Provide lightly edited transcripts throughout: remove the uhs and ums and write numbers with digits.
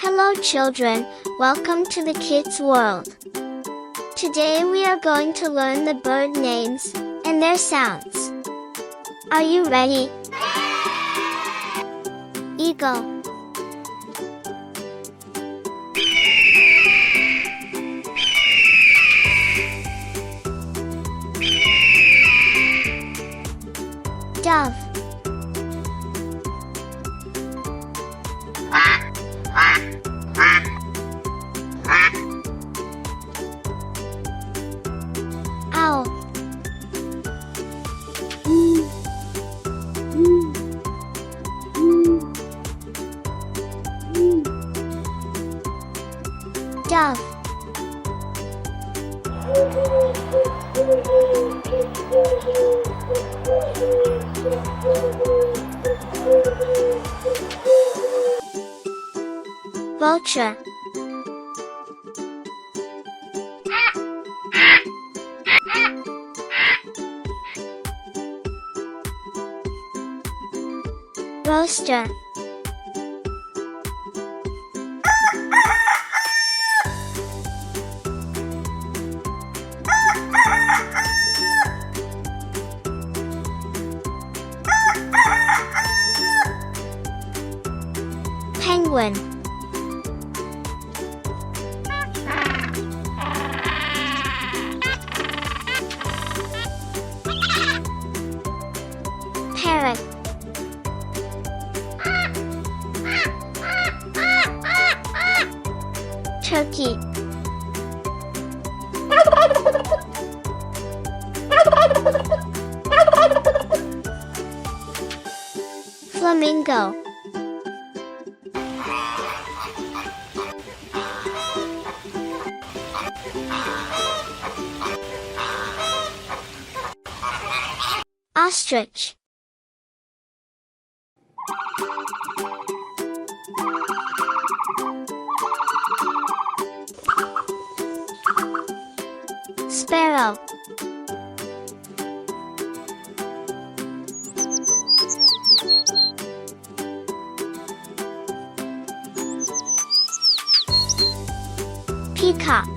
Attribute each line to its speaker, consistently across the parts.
Speaker 1: Hello children, welcome to the Kids World. Today we are going to learn the bird names and their sounds. Are you ready? Eagle, dove, owl, dove, vulture, rooster, penguin, parrot, turkey, flamingo, ostrich, sparrow, peacock,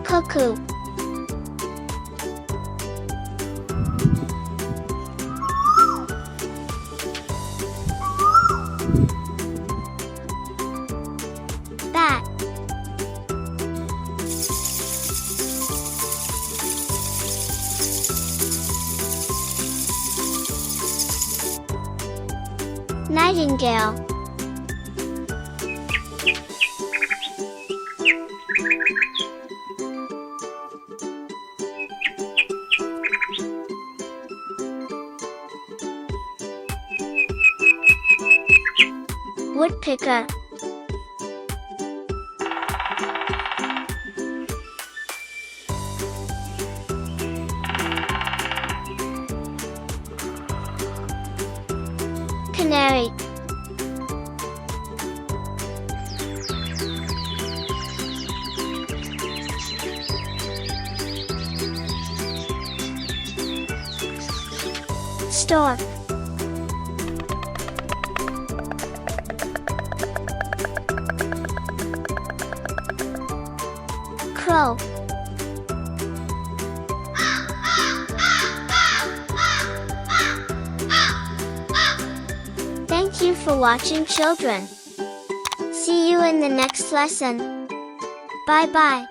Speaker 1: cuckoo, bat, nightingale, woodpecker, canary, stork, crow. Thank you for watching, children. See you in the next lesson. Bye bye.